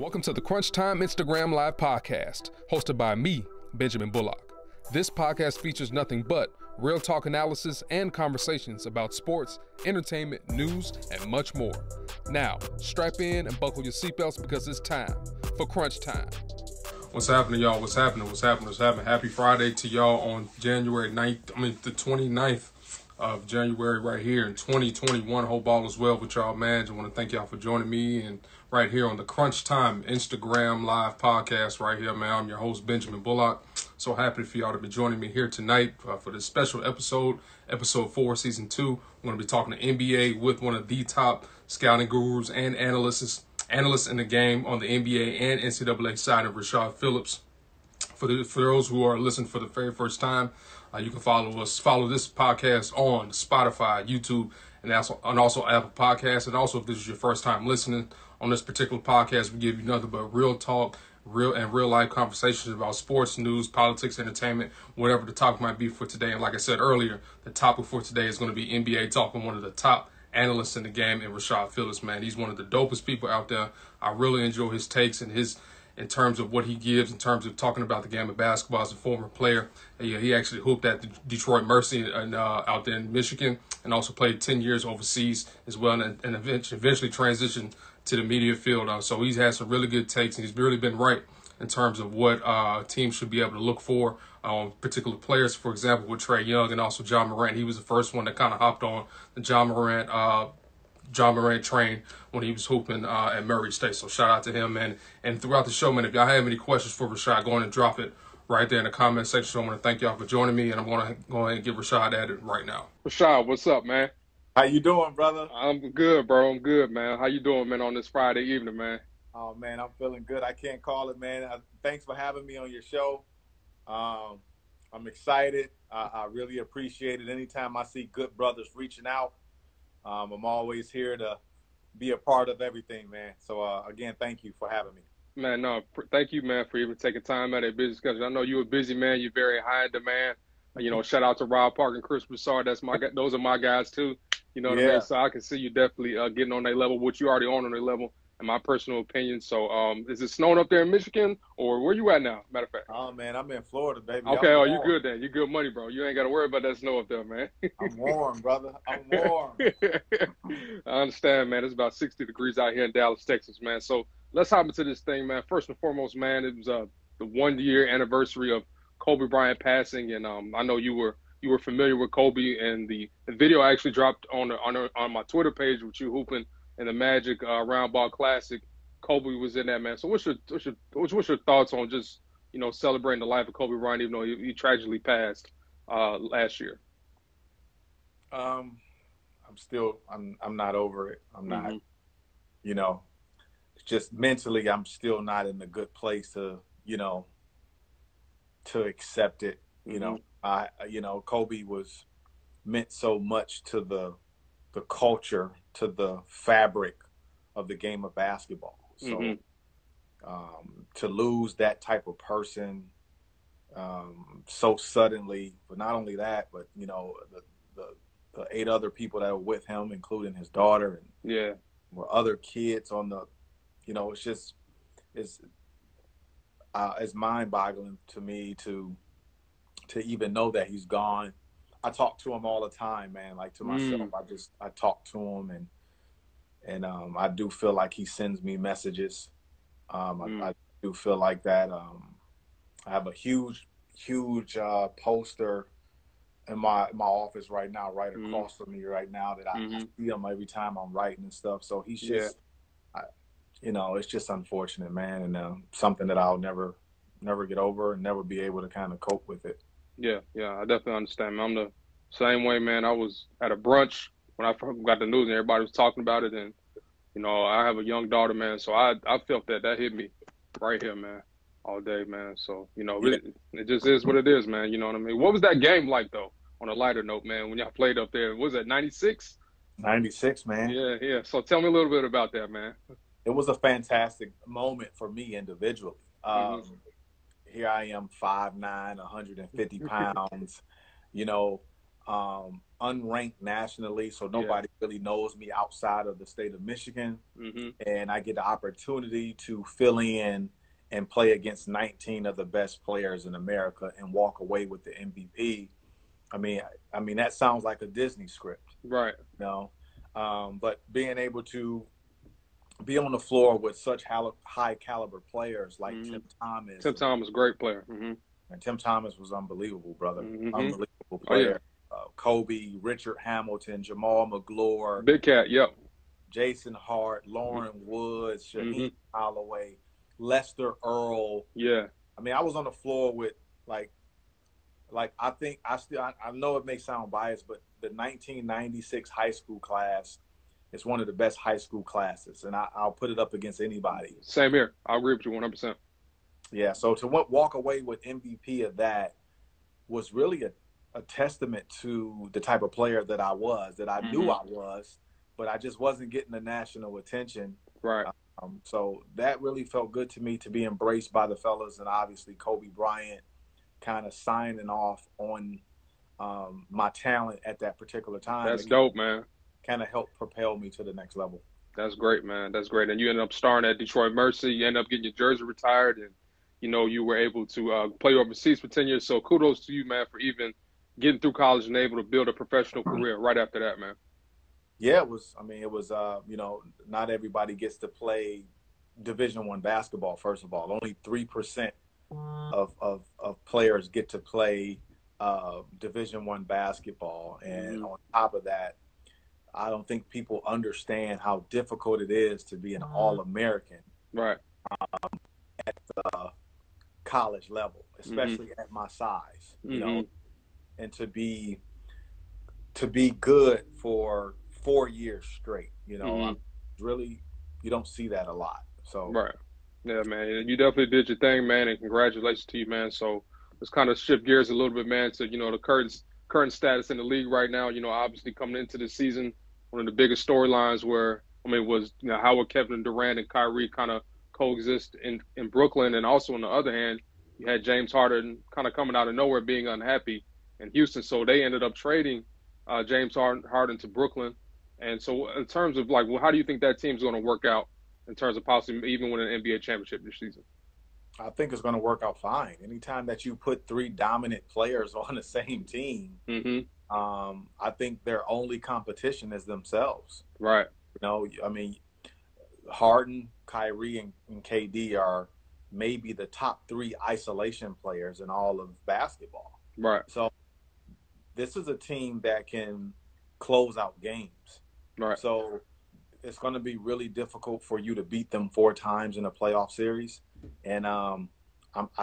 Welcome to the Crunch Time Instagram Live podcast, hosted by me, Benjamin Bullock. This podcast features nothing but real talk analysis and conversations about sports, entertainment, news, and much more. Now, strap in and buckle your seatbelts because it's time for Crunch Time. What's happening, y'all? What's happening? Happy Friday to y'all on January 9th, the 29th of January right here in 2021. Hope all is well with y'all, man. I want to thank y'all for joining me and right here on the Crunch Time Instagram Live podcast right here, man. I'm your host, Benjamin Bullock. So happy for y'all to be joining me here tonight for this special episode 4, Season 2. I'm going to be talking to NBA with one of the top scouting gurus and analysts in the game on the NBA and NCAA side of Rashad Phillips. For those who are listening for the very first time, you can follow this podcast on Spotify, YouTube, and also Apple Podcasts. And also, if this is your first time listening on this particular podcast, we give you nothing but real talk, real life conversations about sports, news, politics, entertainment, whatever the topic might be for today. And like I said earlier, the topic for today is going to be NBA talk with one of the top analysts in the game, and Rashad Phillips, man. He's one of the dopest people out there. I really enjoy his takes and in terms of what he gives, in terms of talking about the game of basketball as a former player. He actually hooped at the Detroit Mercy out there in Michigan, and also played 10 years overseas as well, and eventually transitioned to the media field. So he's had some really good takes, and he's really been right in terms of what teams should be able to look for on particular players. For example, with Trae Young and also John Morant, he was the first one that kind of hopped on the John Morant train when he was hooping at Murray State. So shout out to him, man. And throughout the show, man, if y'all have any questions for Rashad, go ahead and drop it right there in the comment section. So I want to thank y'all for joining me, and I'm going to go ahead and get Rashad at it right now. Rashad, what's up, man? How you doing, brother? I'm good, bro. I'm good, man. How you doing, man, on this Friday evening, man? Oh, man, I'm feeling good. I can't call it, man. Thanks for having me on your show. I'm excited. I really appreciate it. Anytime I see good brothers reaching out, I'm always here to be a part of everything, man. So, again, thank you for having me. Man, no, thank you, man, for even taking time out of your busy schedule. I know you're a busy man. You're very high in demand. Shout out to Rob Park and Chris Broussard. Those are my guys, too. You know what I mean? So I can see you definitely getting on their level, which you already on their level, in my personal opinion. So is it snowing up there in Michigan, or where you at now, matter of fact? Oh, man, I'm in Florida, baby. Okay, you good then. You good money, bro. You ain't got to worry about that snow up there, man. I'm warm, brother. I'm warm. I understand, man. It's about 60 degrees out here in Dallas, Texas, man. So let's hop into this thing, man. First and foremost, man, it was the 1-year anniversary of Kobe Bryant passing, and I know you were familiar with Kobe, and the video I actually dropped on my Twitter page with you hooping in the Magic Round Ball Classic. Kobe was in that, man. So what's your thoughts on just celebrating the life of Kobe Bryant, even though he tragically passed last year? I'm not over it. I'm not. Just mentally, I'm still not in a good place to accept it. Kobe meant so much to the culture, to the fabric of the game of basketball. So to lose that type of person so suddenly, but not only that, but the 8 other people that were with him, including his daughter, and were other kids on the, it's mind-boggling to me to even know that he's gone. I talk to him all the time, man, like to myself. I talk to him, and I do feel like he sends me messages. I do feel like that. I have a huge poster in my office right now, right across from me right now, that I see him every time I'm writing and stuff. So he's just, it's just unfortunate, man, and something that I'll never get over and never be able to kind of cope with it. Yeah, I definitely understand, man. I'm the same way, man. I was at a brunch when I got the news and everybody was talking about it, and I have a young daughter, man, so I felt that hit me right here, man, all day, man. So it just is what it is, man. You know what I mean? What was that game like, though? On a lighter note, man, when y'all played up there, was that 96? 96, man. Yeah. So tell me a little bit about that, man. It was a fantastic moment for me individually. Here I am, 5'9", 150 pounds. unranked nationally, so nobody really knows me outside of the state of Michigan. And I get the opportunity to fill in and play against 19 of the best players in America and walk away with the MVP. I mean that sounds like a Disney script, right? You know, but being able to be on the floor with such high caliber players like Tim Thomas. Tim Thomas, great player. And Tim Thomas was unbelievable, brother. Unbelievable Oh, yeah. player. Kobe, Richard Hamilton, Jamal McGlure, Big Cat, yep. Jason Hart, Lauren Woods, Shaheem Holloway, Lester Earl. Yeah. I mean, I was on the floor with like I know it may sound biased, but the 1996 high school class is one of the best high school classes, and I'll put it up against anybody. Same here. I agree with you 100%. Yeah, so to walk away with MVP of that was really a testament to the type of player that I was, that I knew I was, but I just wasn't getting the national attention. Right. So that really felt good to me, to be embraced by the fellas, and obviously Kobe Bryant kind of signing off on my talent at that particular time. That's dope, man. Kind of helped propel me to the next level. That's great, man. That's great. And you ended up starring at Detroit Mercy. You ended up getting your jersey retired, and you know, you were able to play overseas for 10 years. So kudos to you, man, for even getting through college and able to build a professional career right after that, man. Yeah, it was, you know, not everybody gets to play Division I basketball, first of all. Only 3% of players get to play Division I basketball. And on top of that, I don't think people understand how difficult it is to be an All-American. Right. At the college level, especially at my size, you know, and to be good for 4 years straight, you know, really, you don't see that a lot. So, right. Yeah, man, you definitely did your thing, man, and congratulations to you, man. So let's kind of shift gears a little bit, man, to, you know, the current status in the league right now. You know, obviously coming into the season, one of the biggest storylines was, you know, how would Kevin Durant and Kyrie kind of coexist in Brooklyn, and also on the other hand, you had James Harden kind of coming out of nowhere being unhappy in Houston, so they ended up trading James Harden to Brooklyn. And so in terms of like, well, how do you think that team's going to work out in terms of possibly even winning an NBA championship this season? I think it's going to work out fine. Anytime that you put three dominant players on the same team, I think their only competition is themselves. Right. You know, I mean, Harden, Kyrie, and KD are maybe the top three isolation players in all of basketball. Right. So this is a team that can close out games. Right. So it's going to be really difficult for you to beat them 4 times in a playoff series. And I'm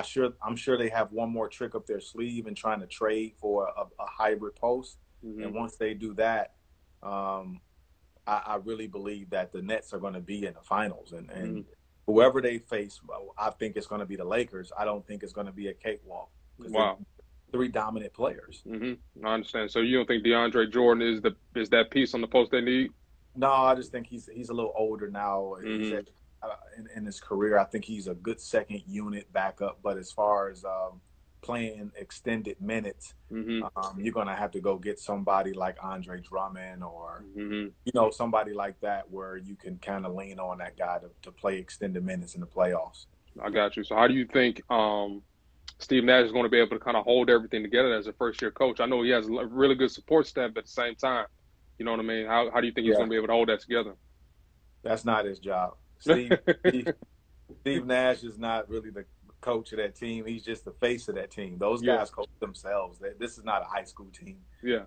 sure they have one more trick up their sleeve in trying to trade for a hybrid post. And once they do that, I really believe that the Nets are going to be in the finals. And whoever they face, I think it's going to be the Lakers. I don't think it's going to be a cakewalk. Wow. 3 dominant players. I understand. So you don't think DeAndre Jordan is that piece on the post they need? No, I just think he's a little older now. He's in his career. I think he's a good second unit backup. But as far as playing extended minutes, you're going to have to go get somebody like Andre Drummond or, you know, somebody like that where you can kind of lean on that guy to play extended minutes in the playoffs. I got you. So how do you think Steve Nash is going to be able to kind of hold everything together as a first-year coach? I know he has a really good support staff, but at the same time, you know what I mean? How do you think he's going to be able to hold that together? That's not his job. Steve Nash is not really the coach of that team. He's just the face of that team. Those guys coach themselves. This is not a high school team. Yeah.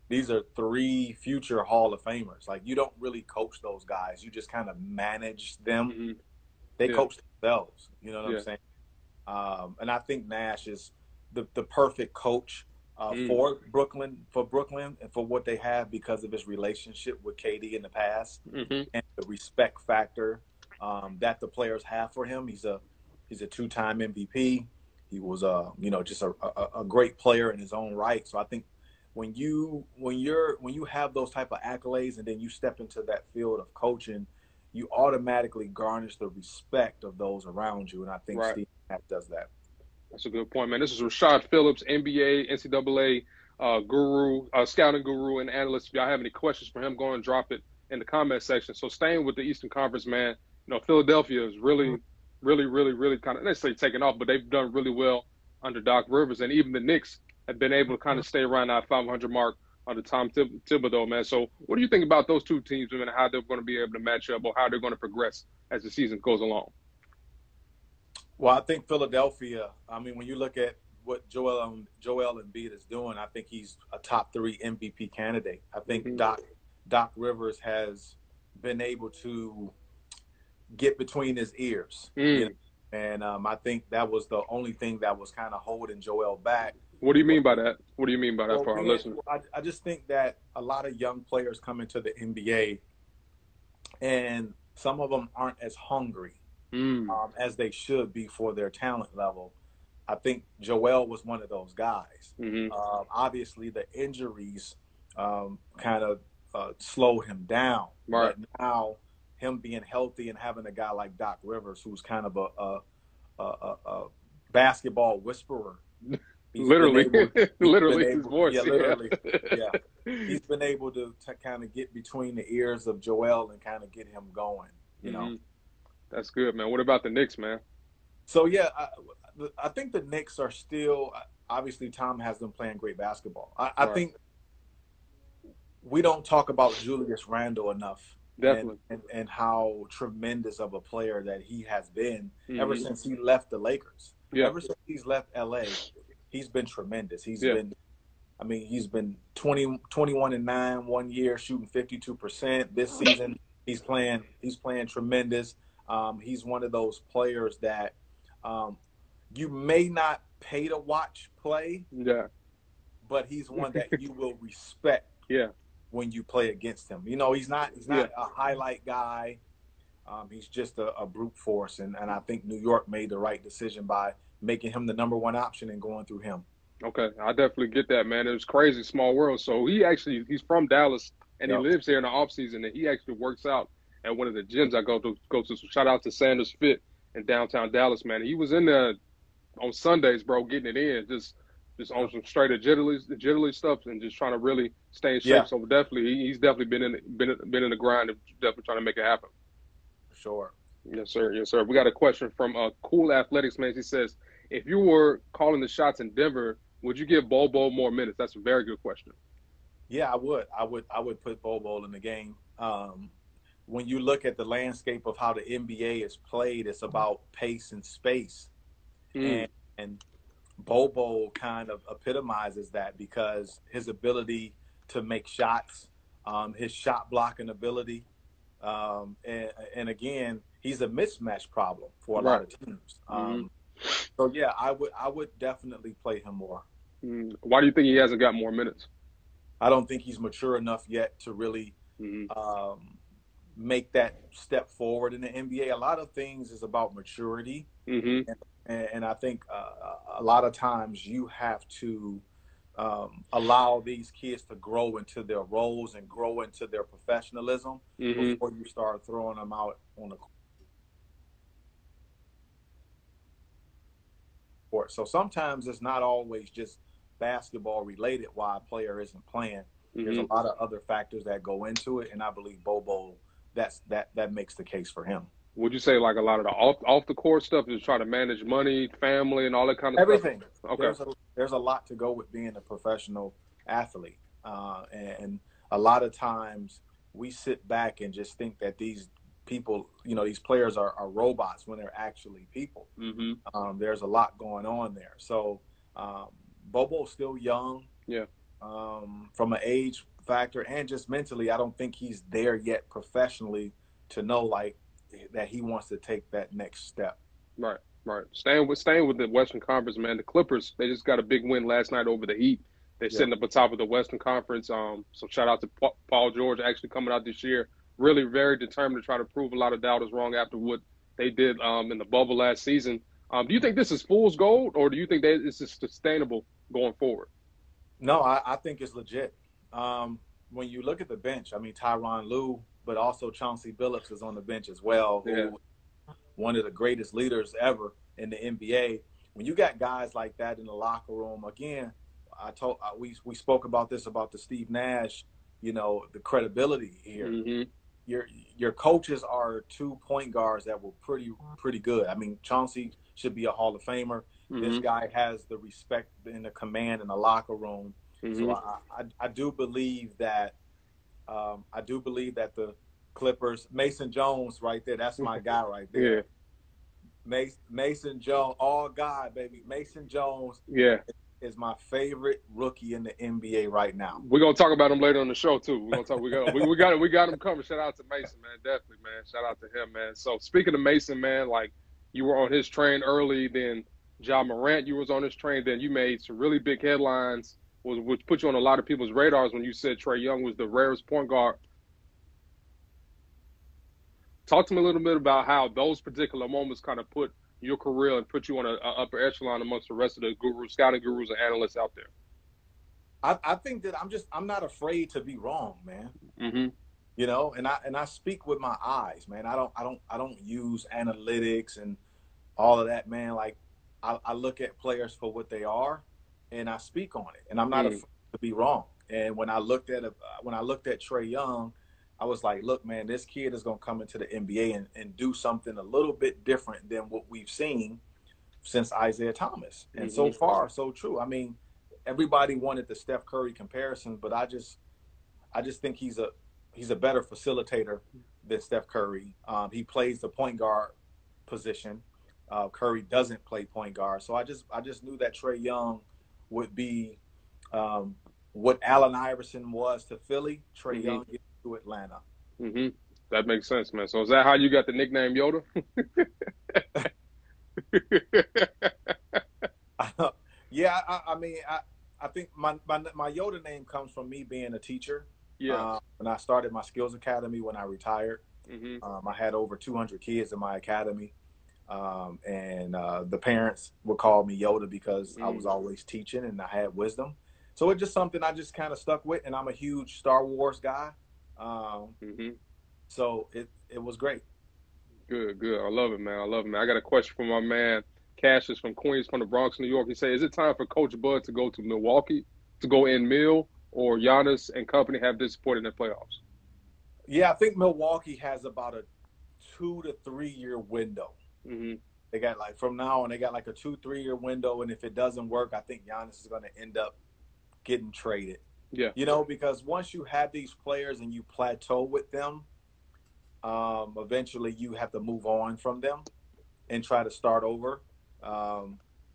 These are 3 future Hall of Famers. Like, you don't really coach those guys. You just kind of manage them. They coach themselves. You know what I'm saying? And I think Nash is the perfect coach for Brooklyn and for what they have because of his relationship with KD in the past and the respect factor that the players have for him. He's a 2-time MVP. He was just a great player in his own right. So I think when you have those type of accolades and then you step into that field of coaching, you automatically garnish the respect of those around you. And I think Steve Nash does that. That's a good point, man. This is Rashad Phillips, NBA, NCAA scouting guru and analyst. If y'all have any questions for him, go and drop it in the comment section. So staying with the Eastern Conference, man, Philadelphia is really kind of, let's say, taking off, but they've done really well under Doc Rivers, and even the Knicks have been able to kind of stay around that 500 mark under Tom Thibodeau, man. So what do you think about those two teams and how they're going to be able to match up or how they're going to progress as the season goes along? Well, I think Philadelphia, I mean, when you look at what Joel Embiid is doing, I think he's a top 3 MVP candidate. I think Doc Rivers has been able to get between his ears. You know? And I think that was the only thing that was kind of holding Joel back. What do you mean by that? What do you mean by that for our listeners? I just think that a lot of young players come into the NBA and some of them aren't as hungry as they should be for their talent level. I think Joel was one of those guys. Obviously, the injuries kind of slowed him down. Right. But now, him being healthy and having a guy like Doc Rivers, who's kind of a basketball whisperer. Literally, his voice. Yeah, literally. Yeah. He's been able to kind of get between the ears of Joel and kind of get him going, you know. That's good, man. What about the Knicks, man? So, yeah, I think the Knicks are still – obviously, Tom has them playing great basketball. I think we don't talk about Julius Randle enough. Definitely. And how tremendous of a player that he has been ever since he left the Lakers. Yeah. Ever since he's left L.A., he's been tremendous. He's been 21-9 1 year, shooting 52%. This season, he's playing tremendous. He's one of those players that you may not pay to watch play. Yeah. But he's one that you will respect. Yeah. When you play against him. You know, he's not a highlight guy. He's just a brute force. And I think New York made the right decision by making him the number 1 option and going through him. Okay. I definitely get that, man. It was crazy, small world. So he's from Dallas, and he lives here in the offseason, and he actually works out at one of the gyms I go to. So shout out to Sanders Fit in downtown Dallas, man. He was in there on Sundays, bro, getting it in, just on some straight agility stuff and just trying to really stay in shape. Yeah. So definitely, he's definitely been in the grind of definitely trying to make it happen. For sure. Yes, sir. Yes, sir. We got a question from Cool Athletics, man. He says, if you were calling the shots in Denver, would you give Bobo more minutes? That's a very good question. Yeah, I would. I would put Bobo in the game. When you look at the landscape of how the NBA is played, it's about pace and space. And Bobo kind of epitomizes that because his ability to make shots, his shot blocking ability, and again, he's a mismatch problem for a lot of teams. So yeah, I would definitely play him more. Why do you think he hasn't got more minutes? I don't think he's mature enough yet to really make that step forward in the NBA. A lot of things is about maturity. And I think a lot of times you have to allow these kids to grow into their roles and grow into their professionalism before you start throwing them out on the court. So sometimes it's not always just basketball related why a player isn't playing. There's a lot of other factors that go into it, and I believe Bobo, that makes the case for him. Would you say like a lot of the off the court stuff is trying to manage money, family, and all that kind of everything? Stuff? Okay. There's a lot to go with being a professional athlete, and a lot of times we sit back and just think that these people, these players are robots when they're actually people. There's a lot going on there. So Bobo's still young. Yeah. From an age factor and just mentally, I don't think he's there yet professionally to know that he wants to take that next step. Right. Staying with the Western Conference, man. The Clippers, they just got a big win last night over the Heat. They're sitting up on top of the Western Conference. So shout out to Paul George actually coming out this year, really very determined to try to prove a lot of doubters wrong after what they did in the bubble last season. Do you think this is fool's gold, or do you think that this is sustainable going forward? No, I think it's legit. When you look at the bench, I mean, Tyronn Lue, but also Chauncey Billups is on the bench as well, who one of the greatest leaders ever in the NBA. When you got guys like that in the locker room, again, we spoke about this about the Steve Nash, the credibility here. Mm-hmm. Your coaches are 2 point guards that were pretty good. I mean, Chauncey should be a Hall of Famer. Mm-hmm. This guy has the respect and the command in the locker room. Mm-hmm. So I do believe that the Clippers, Mason Jones right there, that's my guy right there. Yeah. Mason Jones, all God, baby. Mason Jones. Yeah. Is my favorite rookie in the NBA right now. We're gonna talk about him later on the show too. We're gonna talk. We got him covered. Shout out to Mason, man. Definitely, man. Shout out to him, man. So speaking of Mason, man, like you were on his train early. Then Ja Morant, you was on his train. Then you made some really big headlines, which put you on a lot of people's radars when you said Trae Young was the rarest point guard. Talk to me a little bit about how those particular moments kind of put your career and put you on an upper echelon amongst the rest of the scouting gurus and analysts out there. I think that I'm not afraid to be wrong, man. Mm-hmm. And I speak with my eyes, man. I don't use analytics and all of that, man. Like I look at players for what they are, and I speak on it. And I'm not afraid to be wrong. And when I looked at Trae Young, I was like, look, man, this kid is going to come into the NBA and do something a little bit different than what we've seen since Isaiah Thomas. And so far, so true. I mean, everybody wanted the Steph Curry comparison, but I just think he's a better facilitator than Steph Curry. He plays the point guard position. Curry doesn't play point guard. So I just knew that Trae Young would be what Allen Iverson was to Philly. Trae Young is to Atlanta. Mm-hmm. That makes sense, man. So is that how you got the nickname Yoda? Yeah, I mean, I think my Yoda name comes from me being a teacher. Yeah. When I started my skills academy, when I retired, Mm-hmm. I had over 200 kids in my academy, and the parents would call me Yoda because I was always teaching and I had wisdom. So it's just something I just kind of stuck with, and I'm a huge Star Wars guy. So it was great. Good. I love it, man. I got a question for my man Cassius from Queens, from the Bronx, New York. He said, is it time for Coach Bud to go to Milwaukee, to go in Mill, or Giannis and company have disappointed in the playoffs? Yeah, I think Milwaukee has about a 2 to 3 year window. Mm-hmm. They got from now on, they got like a 2-3 year window. And if it doesn't work, I think Giannis is going to end up getting traded. Yeah. Because once you have these players and you plateau with them, eventually you have to move on from them and try to start over.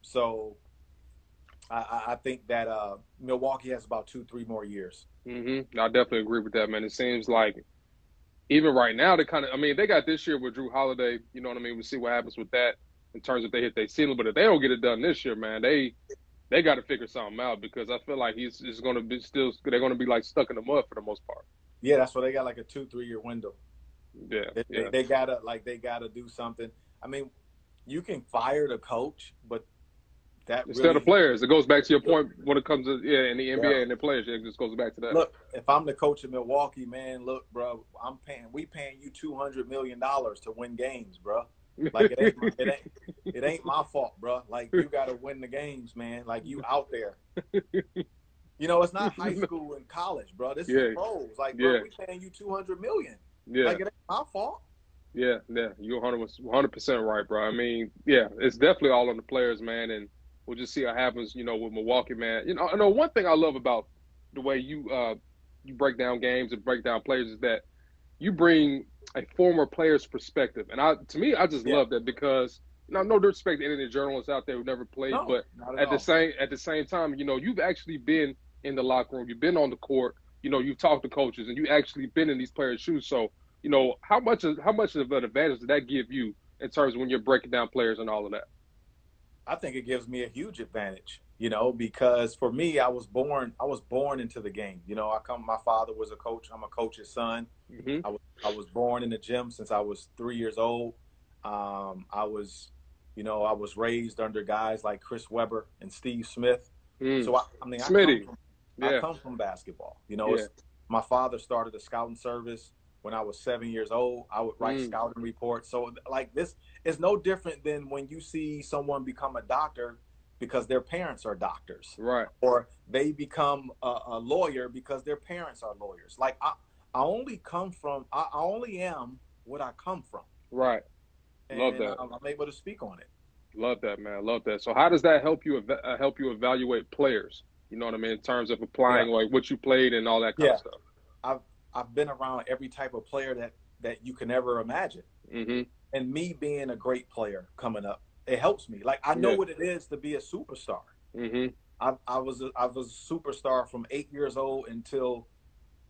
So I think that Milwaukee has about 2-3 more years. Mm-hmm. I definitely agree with that, man. It seems like even right now, they got this year with Drew Holiday, you know what I mean? We'll see what happens with that in terms of if they hit their ceiling. But if they don't get it done this year, man, they got to figure something out, because I feel like he's going to be they're going to be like stuck in the mud for the most part. Yeah, that's why they got like a 2-3 year window. Yeah. They gotta do something. I mean, you can fire the coach, but instead of players, it goes back to your point when it comes to in the NBA and the players. It just goes back to that. Look, if I'm the coach of Milwaukee, man, look, bro, we paying you $200 million to win games, bro. Like it ain't my fault, bro. Like, you got to win the games, man. Like, you out there. It's not high school and college, bro. This is pros. Like, bro, we paying you $200 million. Yeah. Like, it ain't my fault. Yeah. You're 100% right, bro. I mean, yeah, it's definitely all on the players, man, and we'll just see what happens, with Milwaukee, man. I know one thing I love about the way you break down games and break down players is that you bring a former player's perspective. And I just love that, because no disrespect to any of the journalists out there who never played, but at the same time, you've actually been in the locker room, you've been on the court, you've talked to coaches, and you actually been in these players' shoes. So, how much of an advantage does that give you in terms of when you're breaking down players and all of that? I think it gives me a huge advantage, because for me, I was born into the game. My father was a coach. I'm a coach's son. Mm-hmm. I was born in the gym since I was 3 years old. I was raised under guys like Chris Webber and Steve Smith. So I come from basketball. My father started a scouting service when I was 7 years old. I would write scouting reports. So like, this is no different than when you see someone become a doctor because their parents are doctors. Right. Or they become a lawyer because their parents are lawyers. Like I only am what I come from. Right. Love And that. I'm able to speak on it. Love that, man. Love that. So how does that help you evaluate players? You know what I mean, in terms of applying like what you played and all that kind of stuff. I've been around every type of player that you can ever imagine. Mm-hmm. And me being a great player coming up, it helps me. Like I know what it is to be a superstar. Mm-hmm. I was a superstar from 8 years old until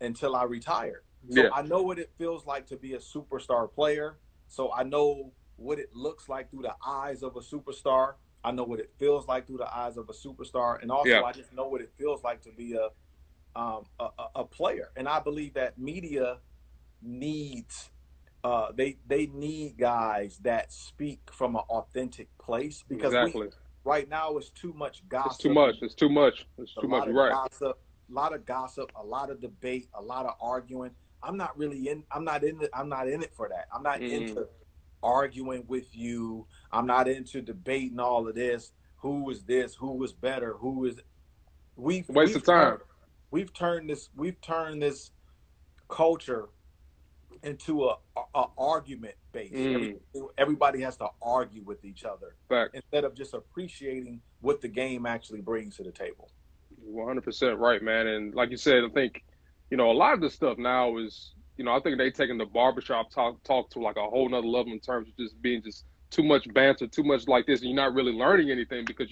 I retired. So I know what it feels like to be a superstar player. So I know what it looks like through the eyes of a superstar. I know what it feels like through the eyes of a superstar, and also I just know what it feels like to be a player. And I believe that media needs they need guys that speak from an authentic place, because right now it's too much gossip. It's too much. Right. Gossip, a lot of gossip, a lot of debate, a lot of arguing. I'm not in it for that. I'm not into arguing with you. I'm not into debating all of this. Who is this? Who is better? Who is waste of time. We've turned this culture into a argument base. Everybody has to argue with each other instead of just appreciating what the game actually brings to the table. 100% right, man. And like you said, I think, a lot of this stuff now is, I think they taking the barbershop talk to like a whole nother level in terms of just being just too much banter, too much like this, and you're not really learning anything because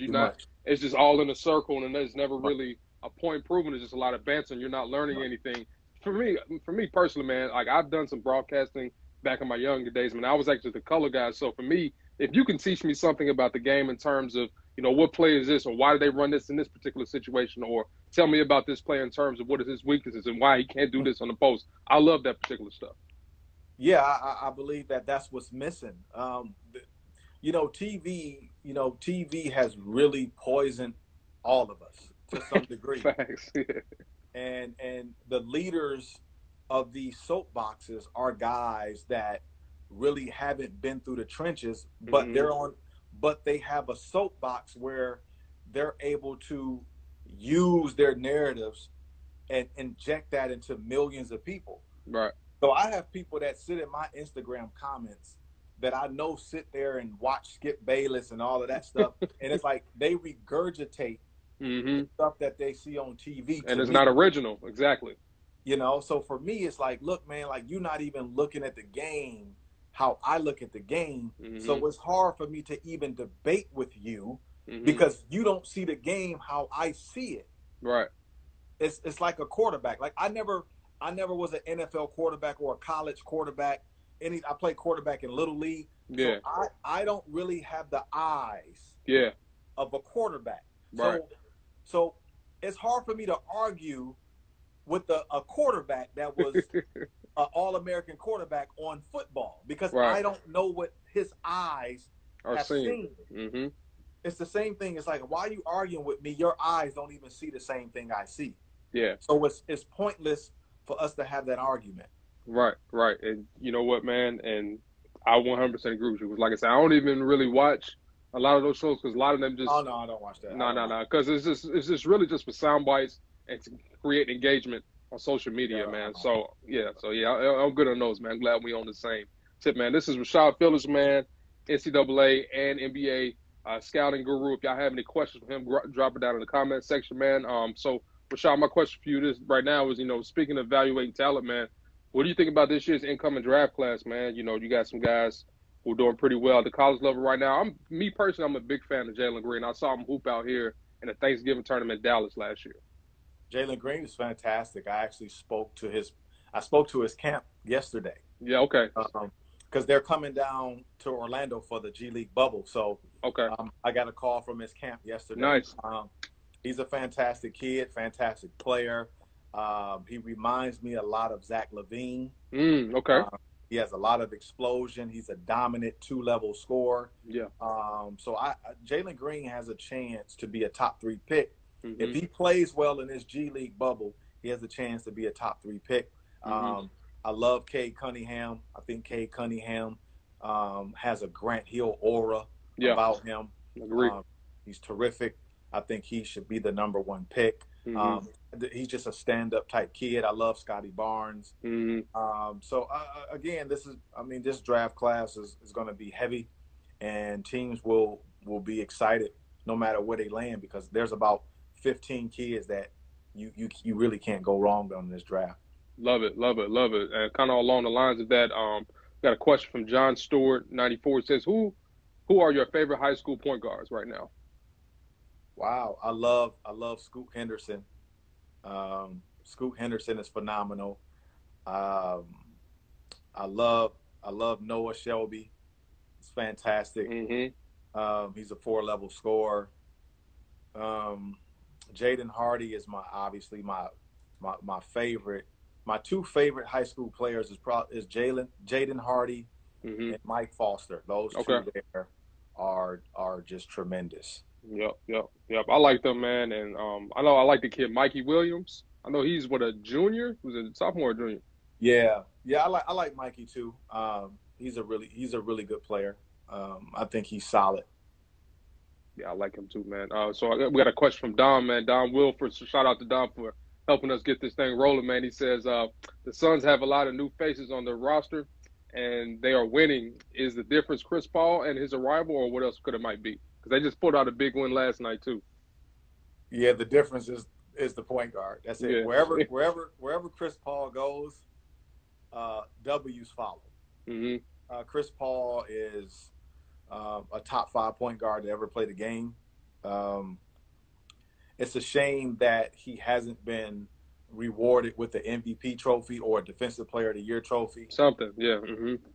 it's just all in a circle, and there's never really a point proven. It's just a lot of banter, and you're not learning anything. For me personally, man, like I've done some broadcasting back in my younger days. I was actually the color guy. So for me, if you can teach me something about the game in terms of, what play is this, or why do they run this in this particular situation, or tell me about this player in terms of what is his weaknesses and why he can't do this on the post. I love that particular stuff. Yeah, I believe that's what's missing. TV has really poisoned all of us to some degree. Facts. Yeah. And the leaders of these soapboxes are guys that really haven't been through the trenches, but they have a soapbox where they're able to use their narratives and inject that into millions of people. Right. So I have people that sit in my Instagram comments that I know sit there and watch Skip Bayless and all of that stuff. And it's like they regurgitate stuff that they see on TV. And it's not original. Exactly. So for me, it's like, look, man, like you're not even looking at the game how I look at the game. So it's hard for me to even debate with you because you don't see the game how I see it. Right. It's like a quarterback. Like I never was an NFL quarterback or a college quarterback. I played quarterback in Little League. Yeah. So I don't really have the eyes of a quarterback. Right. So it's hard for me to argue with a quarterback that was an All-American quarterback on football because I don't know what his eyes have seen. It's the same thing. It's like, why are you arguing with me? Your eyes don't even see the same thing I see. Yeah. So it's pointless for us to have that argument. Right. And you know what, man? And I 100% agree with you. Because like I said, I don't even really watch a lot of those shows because a lot of them just. Oh no, I don't watch that. No. Because it's just really just for sound bites and to create engagement on social media, man. So I'm good on those, man. I'm glad we on the same tip, man. This is Rashad Phillips, man, NCAA and NBA scouting guru. If y'all have any questions for him, drop it down in the comment section, man. So Rashad, my question for you right now is, speaking of evaluating talent, man, what do you think about this year's incoming draft class, man? You got some guys who are doing pretty well at the college level right now. I'm a big fan of Jalen Green. I saw him hoop out here in the Thanksgiving tournament in Dallas last year. Jalen Green is fantastic. I actually spoke to his camp yesterday. Yeah, okay. Because they're coming down to Orlando for the G League bubble. So I got a call from his camp yesterday. Nice. He's a fantastic kid, fantastic player. He reminds me a lot of Zach LaVine. Okay. He has a lot of explosion. He's a dominant 2-level scorer. Yeah. So Jalen Green has a chance to be a top 3 pick. If he plays well in this G League bubble, he has a chance to be a top 3 pick. I love Cade Cunningham. I think Cade Cunningham has a Grant Hill aura about him. Agreed. He's terrific. I think he should be the #1 pick. He's just a stand-up type kid. I love Scotty Barnes. So again, this draft class is going to be heavy, and teams will be excited no matter where they land, because there's about 15 kids that you really can't go wrong on this draft. Love it. And kind of along the lines of that, got a question from John Stewart, 94. It says, who are your favorite high school point guards right now? Wow, I love Scoot Henderson. Scoot Henderson is phenomenal. I love Noah Shelby. It's fantastic. He's a 4-level scorer. Jaden Hardy is obviously my favorite. My 2 favorite high school players is Jaden Hardy and Mike Foster. Those 2 there are just tremendous. Yep. I like them, man. And I know I like the kid Mikey Williams. I know he's a junior. Who's a sophomore or junior? Yeah. I like Mikey too. He's a really good player. I think he's solid. Yeah, I like him too, man. So we got a question from Don, man. Don Wilford. So shout out to Don for helping us get this thing rolling, man. He says the Suns have a lot of new faces on their roster, and they are winning. Is the difference Chris Paul and his arrival, or what else could it might be? Because they just pulled out a big win last night too. Yeah, the difference is the point guard. That's it. Yeah. Wherever Chris Paul goes, W's follow. Chris Paul is a top 5 point guard to ever play the game. It's a shame that he hasn't been rewarded with the MVP trophy or a Defensive Player of the Year trophy. Something, yeah.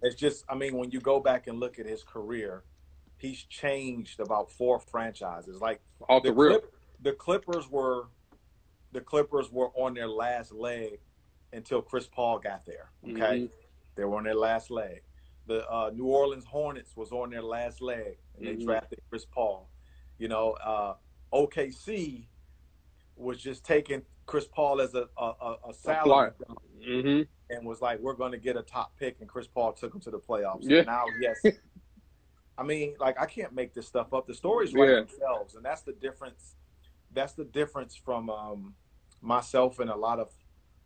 It's just, when you go back and look at his career, he's changed about 4 franchises. Like the Clippers were on their last leg until Chris Paul got there. Okay, they were on their last leg. The New Orleans Hornets was on their last leg, and they drafted Chris Paul. OKC was just taking Chris Paul as a salary dump, and was like, we're going to get a top pick, and Chris Paul took him to the playoffs. Yeah. And now, yes. I can't make this stuff up. The stories write themselves, and that's the difference. That's the difference from myself and a lot of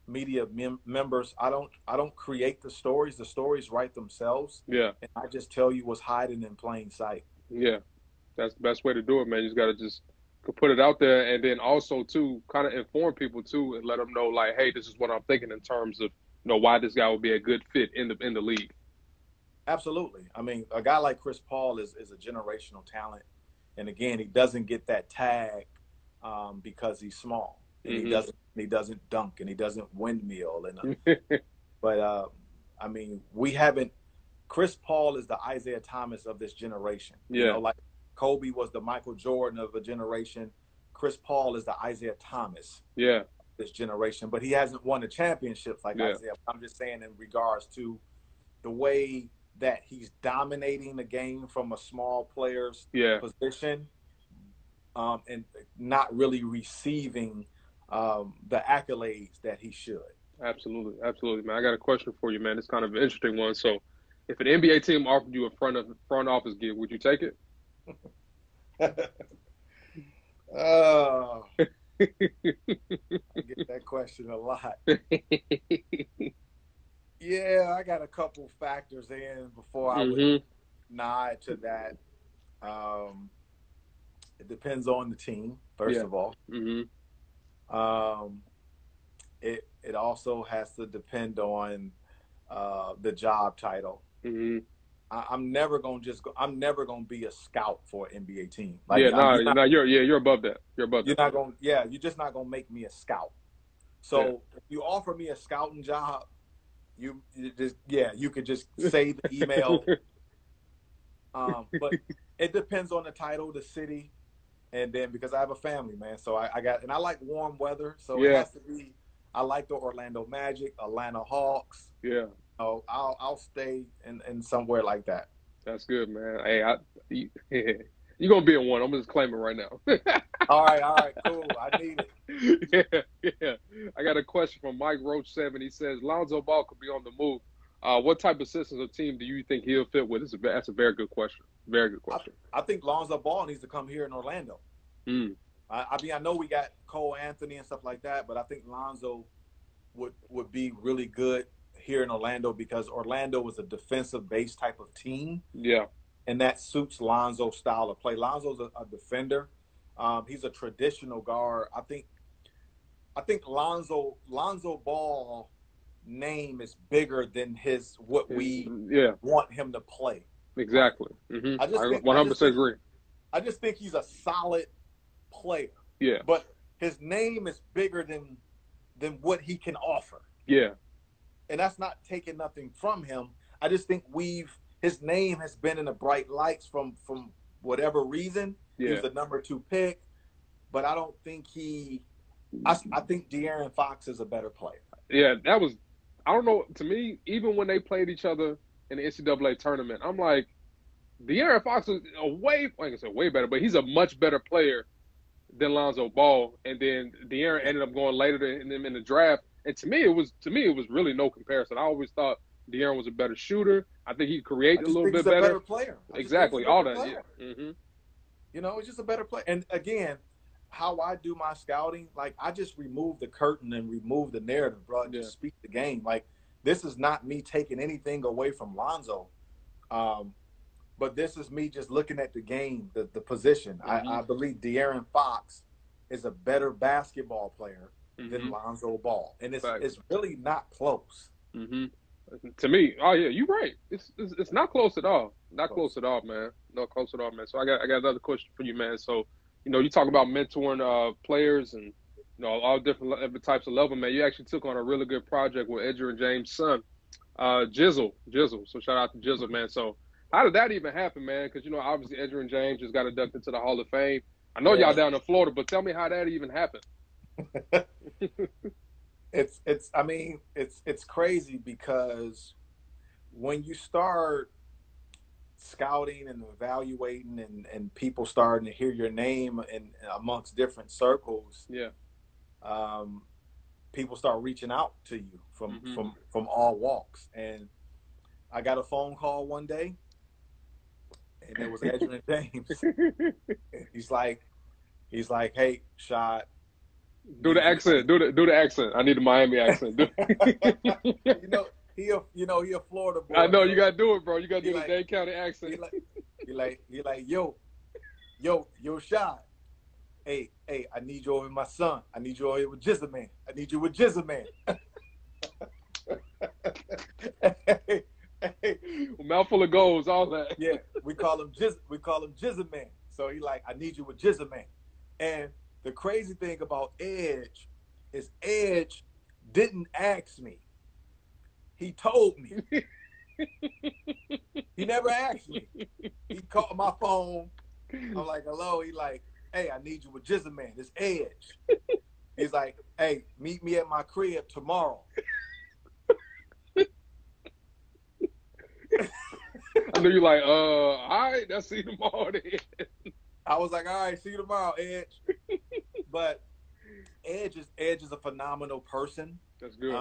media members. I don't create the stories. The stories write themselves. Yeah. And I just tell you what's hiding in plain sight. Yeah. That's the best way to do it, man. You just got to just put it out there, and then also too kind of inform people too, and let them know like, hey, this is what I'm thinking in terms of why this guy would be a good fit in the league. Absolutely. A guy like Chris Paul is a generational talent, and again, he doesn't get that tag because he's small, and he doesn't dunk, and he doesn't windmill, and but we haven't. Chris Paul is the Isaiah Thomas of this generation. Yeah. Like Kobe was the Michael Jordan of a generation. Chris Paul is the Isaiah Thomas. Yeah. Of this generation, but he hasn't won the championships like Isaiah. I'm just saying in regards to the way that he's dominating the game from a small player's position, and not really receiving the accolades that he should. Absolutely, man. I got a question for you, man. It's kind of an interesting one. So, if an NBA team offered you a front office gig, would you take it? Oh, I get that question a lot. Yeah, I got a couple factors in before I would nod to that. It depends on the team, first of all. It also has to depend on the job title. I'm never gonna be a scout for an NBA team. Like, you're above that. You're just not gonna make me a scout. So if you offer me a scouting job, you could just say the email. But it depends on the title, the city, and then because I have a family, man. So I like warm weather, so it has to be. I like the Orlando Magic, Atlanta Hawks. Yeah. I'll stay in somewhere like that. That's good, man. Hey, you're gonna be in one. I'm just claiming right now. All right, cool. I need it. Yeah. I got a question from Mike Roach 7. He says Lonzo Ball could be on the move. What type of systems or team do you think he'll fit with? That's a very good question. Very good question. I think Lonzo Ball needs to come here in Orlando. Mm. I mean, I know we got Cole Anthony and stuff like that, but I think Lonzo would be really good here in Orlando because Orlando is a defensive-based type of team. Yeah. And that suits Lonzo's style of play. Lonzo's a defender. He's a traditional guard. I think Lonzo Ball name is bigger than what we want him to play. Exactly. Mm-hmm. I 100% agree. I just think he's a solid player. Yeah. But his name is bigger than what he can offer. Yeah. And that's not taking nothing from him. I just think his name has been in the bright lights from whatever reason. Yeah. He was the number 2 pick, but I don't think I think De'Aaron Fox is a better player. Yeah, I don't know, to me, even when they played each other in the NCAA tournament, I'm like, De'Aaron Fox is way better, but he's a much better player than Lonzo Ball. And then De'Aaron ended up going later than him in the draft. And to me, it was really no comparison. I always thought De'Aaron was a better shooter. I think he created a little bit better. Better player. Exactly, all that. Yeah. Mm-hmm. You know, it's just a better player. And again, how I do my scouting, like I just remove the curtain and remove the narrative, bro, and just speak the game. Like this is not me taking anything away from Lonzo, but this is me just looking at the game, the position. Mm-hmm. I believe De'Aaron Fox is a better basketball player than Lonzo Ball, and it's really not close. Mm-hmm. To me, oh yeah, you're right. It's not close at all. Not close at all, man. Not close at all, man. So I got another question for you, man. So, you know, you talk about mentoring players and, you know, all different types of level, man. You actually took on a really good project with Edgar and James' son, Jizzle. So shout out to Jizzle, man. So how did that even happen, man? Because, you know, obviously Edgar and James just got inducted to the Hall of Fame. I know y'all down in Florida, but tell me how that even happened. It's crazy because when you start scouting and evaluating and people starting to hear your name and amongst different circles, people start reaching out to you from all walks. And I got a phone call one day, and it was Edgar and James. He's like, hey, Shad. Do the accent. Do the accent. I need the Miami accent. He a Florida boy. I know, you gotta do it, bro. You gotta do the Dade County accent. He like, yo, Shad. Hey, I need you over with my son. I need you over with Jizza Man. I need you with Jizza Man. hey. Mouthful of goals, all that. Yeah, we call him Jizza Man. So he like, I need you with Jizza Man. And the crazy thing about Edge is Edge didn't ask me. He told me. He never asked me. He called my phone. I'm like, hello. He like, hey, I need you with Jizza Man. It's Edge. He's like, hey, meet me at my crib tomorrow. I knew you like, all right, I'll see you tomorrow then. I was like, all right, see you tomorrow, Edge. But Edge is a phenomenal person. That's good.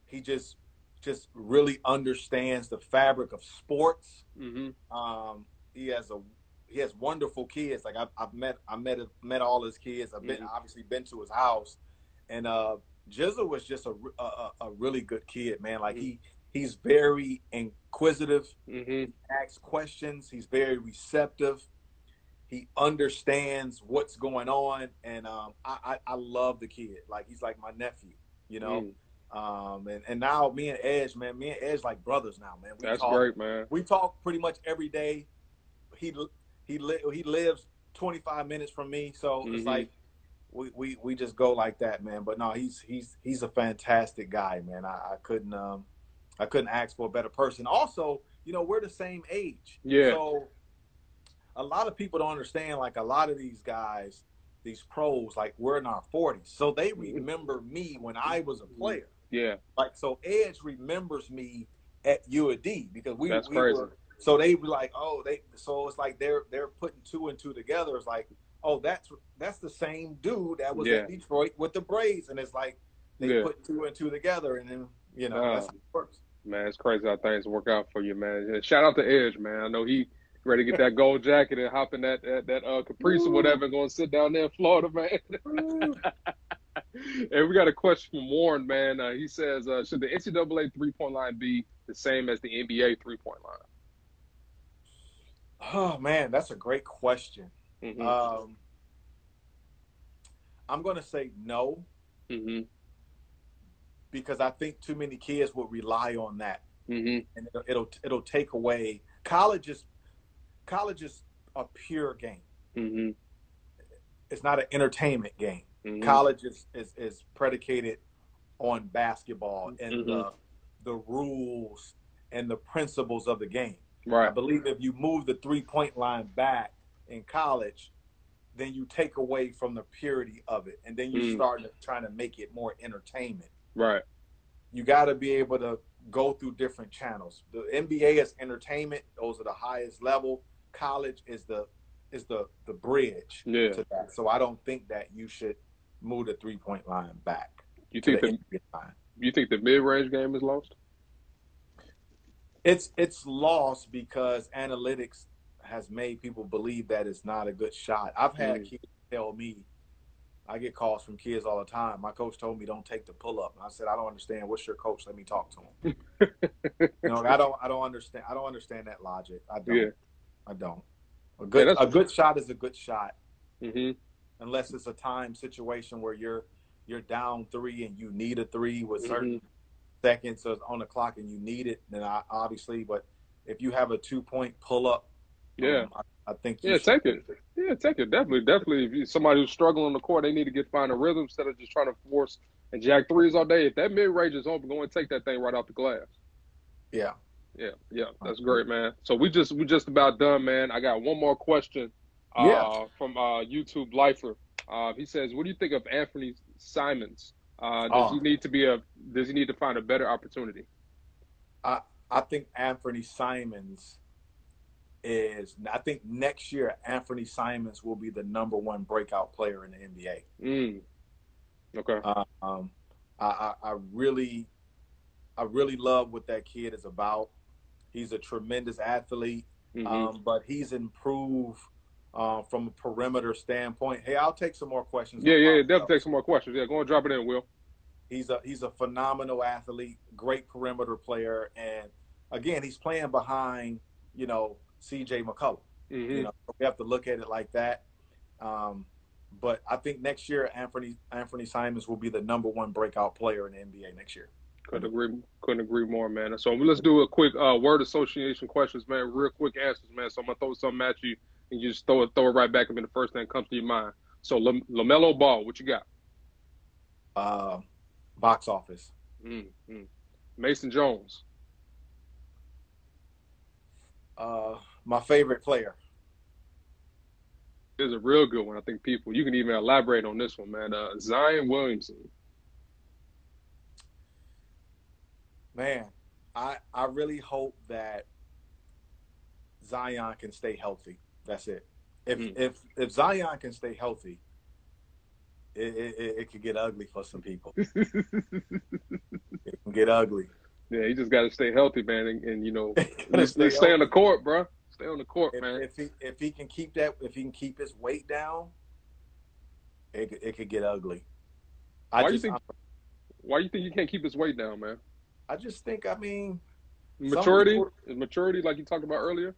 He just really understands the fabric of sports. Mm-hmm. He has wonderful kids. Like I met all his kids. I've obviously been to his house, and Jizzle was just a really good kid, man. Like he's very inquisitive. Mm-hmm. He asks questions. He's very receptive. He understands what's going on, and I love the kid. Like he's like my nephew, you know. And now me and Edge like brothers now, man. That's great, man. We talk pretty much every day. He lives 25 minutes from me, so it's like we just go like that, man. But no, he's a fantastic guy, man. I couldn't ask for a better person. Also, you know, we're the same age. Yeah. So a lot of people don't understand, like a lot of these guys, these pros, like we're in our 40s. So they remember me when I was a player. Yeah. Like, so Edge remembers me at UAD because we That's crazy. So they were like, so it's like they're putting two and two together. It's like, oh, that's the same dude that was at Detroit with the Braves. And it's like they put two and two together, and then, you know, that's how it works. Man, it's crazy how things work out for you, man. Shout out to Edge, man. I know he Ready to get that gold jacket and hop in that Caprice or whatever and go and sit down there in Florida, man. And we got a question from Warren, man. He says, should the NCAA three-point line be the same as the NBA three-point line? Oh, man, that's a great question. Mm-hmm. I'm going to say no, because I think too many kids would rely on that, and it'll take away. College is a pure game. It's not an entertainment game. College is predicated on basketball and the rules and the principles of the game. Right. I believe if you move the three-point line back in college, then you take away from the purity of it, and then you start trying to make it more entertainment. Right. You got to be able to go through different channels. The NBA is entertainment; those are the highest level. College is the bridge to that. So I don't think that you should move the three-point line back. You think the mid-range game is lost? It's lost because analytics has made people believe that it's not a good shot. I've had kids tell me, I get calls from kids all the time. My coach told me don't take the pull-up. And I said, I don't understand. What's your coach? Let me talk to him. I don't understand. I don't understand that logic. I don't. Yeah. I don't. A good shot is a good shot. Unless it's a time situation where you're down 3 and you need a 3 with certain seconds on the clock and you need it, then obviously. But if you have a 2-point pull-up, I think you should take it. Yeah, take it. Definitely. If you're somebody who's struggling on the court, they need to find a rhythm instead of just trying to force and jack threes all day. If that mid-range is open, go and take that thing right off the glass. Yeah. That's great, man. So we just about done, man. I got one more question from YouTube Lifer. He says, what do you think of Anthony Simons? Does he need to find a better opportunity? I think Anthony Simons I think next year Anthony Simons will be the #1 breakout player in the NBA. Okay. I really love what that kid is about. He's a tremendous athlete, but he's improved from a perimeter standpoint. Hey, I'll take some more questions. Definitely take some more questions. Yeah, go and drop it in, Will. He's a phenomenal athlete, great perimeter player, and again, he's playing behind, CJ McCallum. We have to look at it like that. But I think next year Anthony Simons will be the #1 breakout player in the NBA next year. Couldn't agree more, man. So let's do a quick word association questions, man. Real quick answers, man. So I'm gonna throw something at you, and you just throw it right back. The first thing that comes to your mind. So LaMelo Ball, what you got? Box office. Mason Jones. My favorite player. This is a real good one. I think you can even elaborate on this one, man. Zion Williamson. Man, I really hope that Zion can stay healthy. That's it. If Zion can stay healthy, it could get ugly for some people. It can get ugly. Yeah, he just got to stay healthy, man, and stay on the court, bro. Stay on the court, man. If he can keep his weight down, it could get ugly. Why do you think he can't keep his weight down, man? I just think, maturity, like you talked about earlier.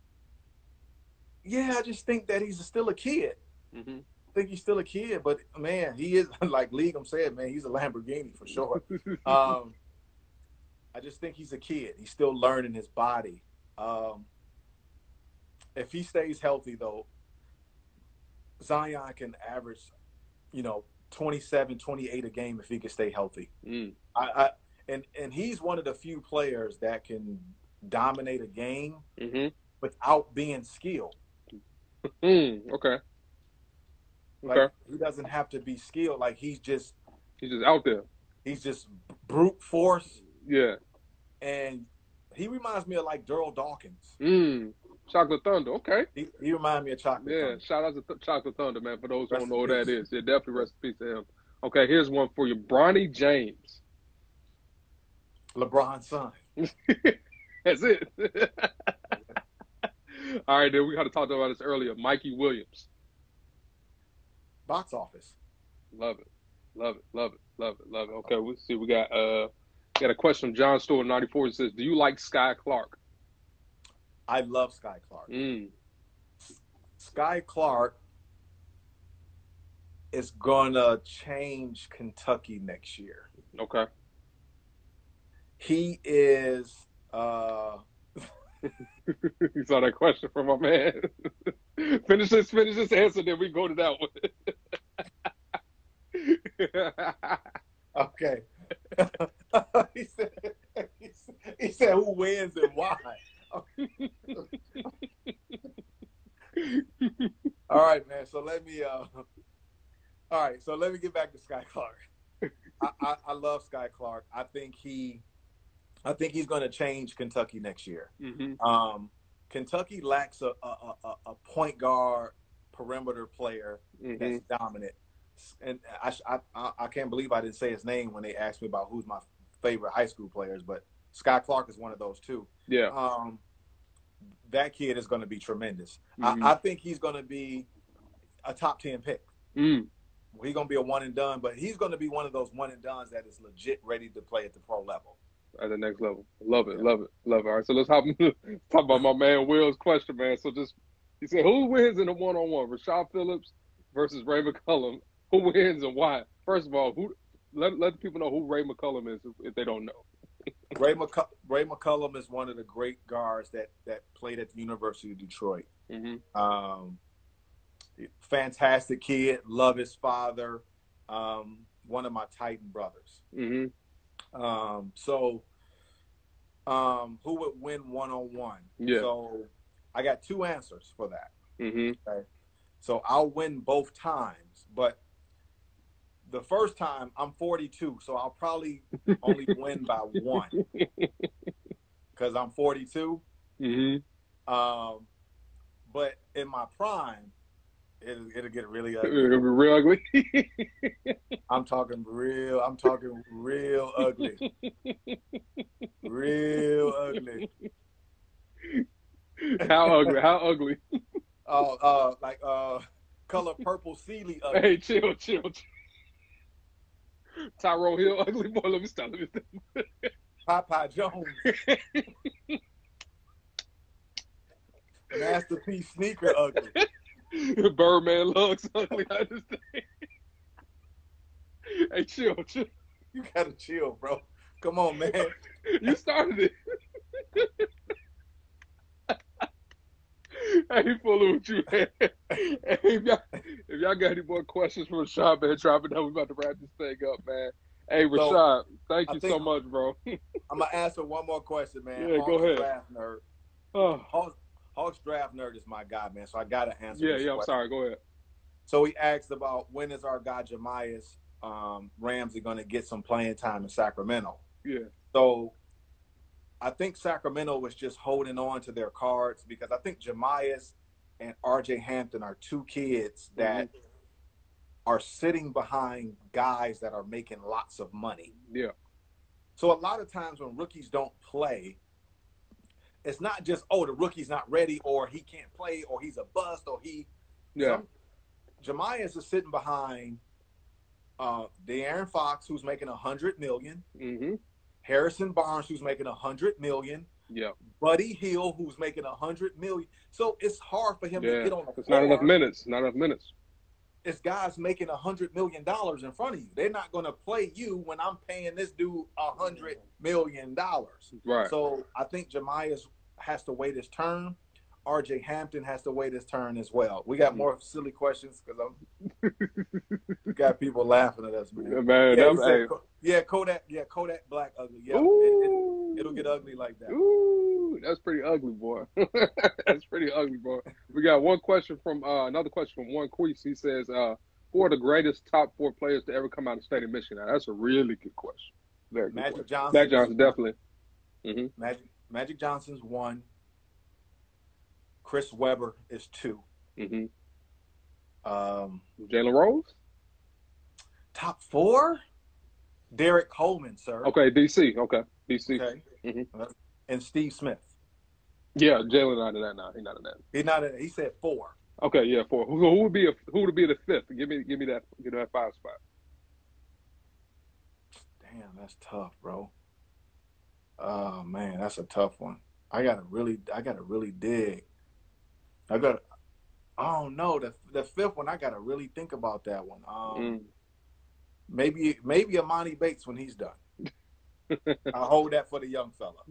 Yeah, I just think that he's still a kid. I think he's still a kid, but man, he is, like Liam said, man, he's a Lamborghini for sure. I just think he's a kid. He's still learning his body. If he stays healthy, though, Zion can average, 27, 28 a game if he can stay healthy. And he's one of the few players that can dominate a game without being skilled. Okay. Like, he doesn't have to be skilled. Like, he's just out there. He's just brute force. Yeah. And he reminds me of like Daryl Dawkins. Chocolate Thunder. Okay. He reminds me of Chocolate Thunder. Yeah, shout out to Chocolate Thunder, man, for those who don't know what that is. Yeah, definitely rest in peace to him. Okay, here's one for you. Bronny James. LeBron's son. That's it. All right, then we got to talk about this earlier. Mikey Williams. Box office. Love it. Love it. Love it. Love it. Love it. Okay, we'll see. We got a question from John Stewart 94. He says, do you like Sky Clark? I love Sky Clark. Mm. Sky Clark is gonna change Kentucky next year. Okay. He is You saw that question from my man. Finish this answer, then we go to that one. okay. he said who wins and why. All right, man. So let me get back to Sky Clark. I love Sky Clark. I think he's going to change Kentucky next year. Mm-hmm. Kentucky lacks a point guard perimeter player that's dominant. And I can't believe I didn't say his name when they asked me about who's my favorite high school players, but Sky Clark is one of those too. Yeah. That kid is going to be tremendous. Mm-hmm. I think he's going to be a top 10 pick. Mm. He's going to be a one and done, but he's going to be one of those one and dones that is legit ready to play at the pro level. At the next level. Love it. Love it. Love it. All right, so let's talk about my man Will's question, man. So he said, who wins in a one-on-one? Rashad Phillips versus Ray McCallum. Who wins and why? First of all, let the people know who Ray McCallum is if they don't know. Ray McCallum is one of the great guards that played at the University of Detroit. Mm-hmm. Fantastic kid. Love his father. One of my Titan brothers. Mm-hmm. Who would win one-on-one? Yeah. So I got two answers for that. Mm-hmm. Okay. So I'll win both times, but the first time I'm 42, so I'll probably only win by one because I'm 42. Mm-hmm. But in my prime, it'll get really ugly. It'll be real ugly. I'm talking real ugly. Real ugly. How ugly? How ugly? Like color purple Sealy ugly. Hey, chill. Tyrell Hill ugly boy. Let me stop. Popeye Jones. Masterpiece sneaker ugly. Birdman looks ugly. I understand. Hey, chill. You gotta chill, bro. Come on, man. You started it. I ain't fooling with you, man. Hey, if y'all got any more questions for Rashad, man, drop it down. We're about to wrap this thing up, man. Hey, Rashad, thank you so much, bro. I'm going to answer one more question, man. Yeah, go ahead. Draft nerd. Hawks draft nerd is my guy, man, so I got to answer this question. I'm sorry. Go ahead. So he asked about when is our guy Jemias Ramsey going to get some playing time in Sacramento? Yeah. So I think Sacramento was just holding on to their cards because I think Jemias and RJ Hampton are two kids that are sitting behind guys that are making lots of money. Yeah. So a lot of times when rookies don't play, it's not just, the rookie's not ready or he can't play or he's a bust or Jemias is sitting behind De'Aaron Fox, who's making $100 million. Mm-hmm. Harrison Barnes, who's making $100 million. Yeah. Buddy Hield, who's making $100 million. So it's hard for him to get on the floor. Not enough minutes. Not enough minutes. It's guys making $100 million in front of you. They're not going to play you when I'm paying this dude $100 million. Right. So I think Jemias has to wait his turn. RJ Hampton has to wait his turn as well. We got more silly questions because we got people laughing at us, man. Kodak Black ugly. Yeah, it'll get ugly like that. Ooh, that's pretty ugly, boy. That's pretty ugly, boy. We got one question from another question from one Queese. He says, who are the greatest top 4 players to ever come out of the state of Michigan? Now, that's a really good question. Very good Magic question. Johnson. Magic Johnson, definitely. Mm-hmm. Magic Johnson's 1. Chris Webber is 2. Mm-hmm. Jalen Rose? Top 4? Derek Coleman, sir. Okay, DC. Okay, DC. Okay. Mm-hmm. And Steve Smith. Yeah, Jalen not in that now. He's not in that. He's not in. He said 4. Okay, yeah, 4. Who would be the 5th? Give me that 5 spot. Damn, that's tough, bro. Oh man, that's a tough one. I gotta really dig. I don't know, the 5th one. I gotta really think about that one. Maybe Amani Bates when he's done. I hold that for the young fella.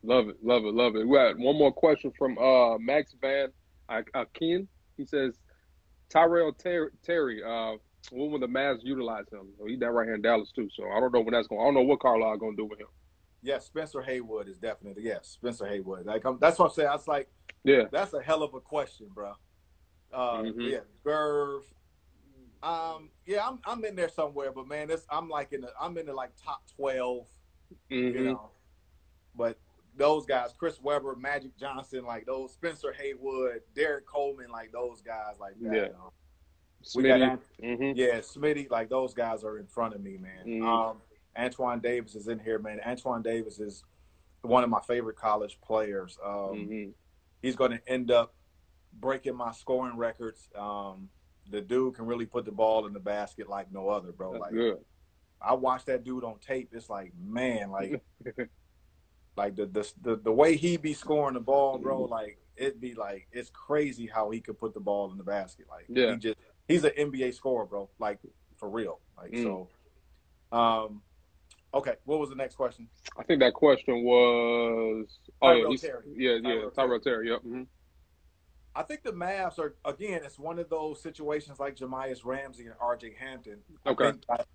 Love it. We got one more question from Max Van Akin. He says, Tyrel Terry, when will the Mavs utilize him? He's down right here in Dallas too, so I don't know when that's going. I don't know what Carlisle going to do with him. Yeah, Spencer Haywood is definitely Spencer Haywood. Like that's what I'm saying. I was like, that's a hell of a question, bro. Yeah, Gerv. I'm in there somewhere, but man, I'm in the like top 12. You know, but those guys, Chris Webber, Magic Johnson, like those, Spencer Haywood, Derek Coleman, like those guys, like that. Yeah. We got Smitty, like those guys are in front of me, man. Antoine Davis is in here, man. Antoine Davis is one of my favorite college players. He's going to end up breaking my scoring records. The dude can really put the ball in the basket like no other, bro. That's like good. I watched that dude on tape. It's like, man, like like the way he be scoring the ball, bro, like it'd be like, it's crazy how he could put the ball in the basket. Like he's an NBA scorer, bro. Like for real. Like so okay, what was the next question? I think that question was Tyrel Terry. Tyrel Terry. Yep. I think the Mavs are, again, it's one of those situations like Jamias Ramsey and RJ Hampton. Okay. I think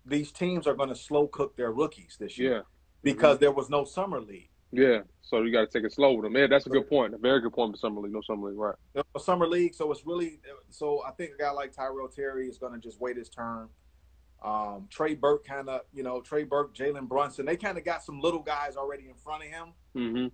these teams are going to slow cook their rookies this year. Yeah. Because there was no summer league. Yeah, so you got to take it slow with them. Yeah, that's a good point. A very good point for summer league. No summer league, right? There was summer league, so it's really – so I think a guy like Tyrel Terry is going to just wait his turn. Trey Burke Jalen Brunson, they kind of got some little guys already in front of him.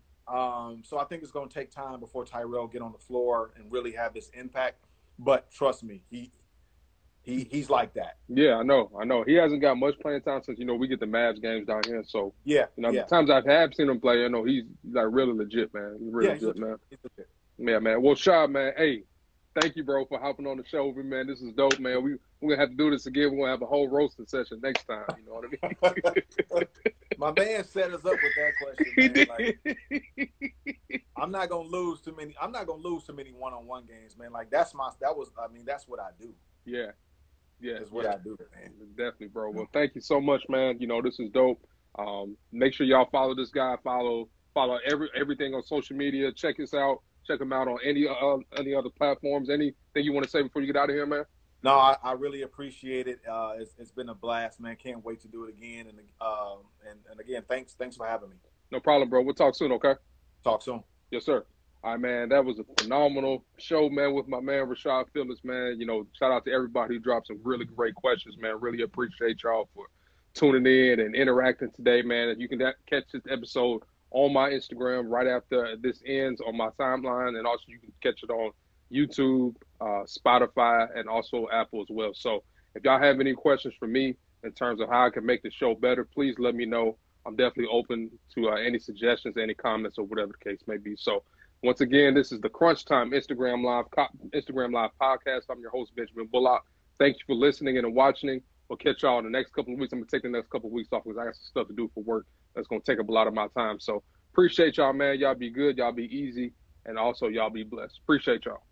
So I think it's going to take time before Tyrel get on the floor and really have this impact. But trust me, he's like that. Yeah, I know. He hasn't got much playing time since, we get the Mavs games down here. So, the times I have seen him play, he's like really legit, man. He's really legit, man. Yeah, man. Well, Shad, man, hey, thank you, bro, for hopping on the show with me, man. This is dope, man. We're going to have to do this again. We're going to have a whole roasting session next time. You know what I mean? My man set us up with that question, man. Like, I'm not gonna lose too many one-on-one games, man. Like that's what I do. Yeah. Is what I do, man. Definitely, bro. Well, thank you so much, man. This is dope. Make sure y'all follow this guy. Follow everything on social media. Check us out. Check him out on any other platforms. Anything you want to say before you get out of here, man? No, I really appreciate it. It's been a blast, man. Can't wait to do it again. And again, thanks for having me. No problem, bro. We'll talk soon, okay? Talk soon. Yes, sir. All right, man. That was a phenomenal show, man, with my man Rashad Phillips, man. Shout out to everybody who dropped some really great questions, man. Really appreciate y'all for tuning in and interacting today, man. You can catch this episode on my Instagram right after this ends on my timeline, and also you can catch it on YouTube, Spotify, and also Apple as well. So if y'all have any questions for me in terms of how I can make the show better, please let me know. I'm definitely open to any suggestions, any comments, or whatever the case may be. So once again, this is the Crunch Time Instagram Live podcast. I'm your host, Benjamin Bullock. Thank you for listening and watching. We'll catch y'all in the next couple of weeks. I'm going to take the next couple of weeks off because I got some stuff to do for work that's going to take up a lot of my time. So appreciate y'all, man. Y'all be good. Y'all be easy. And also, y'all be blessed. Appreciate y'all.